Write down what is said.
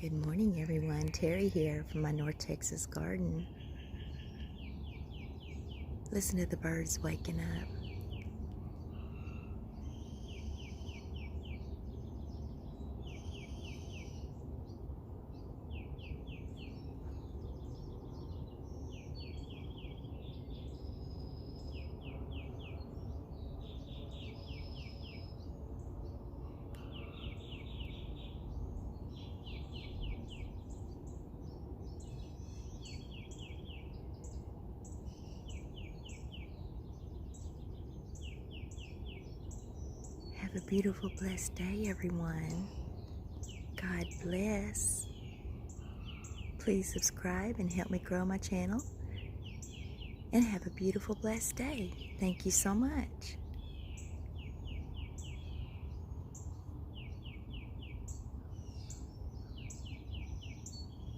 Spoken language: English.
Good morning, everyone. Terry here from my North Texas garden. Listen to the birds waking up. Have a beautiful, blessed day, everyone. God bless. Please subscribe and help me grow my channel. And have a beautiful, blessed day. Thank you so much.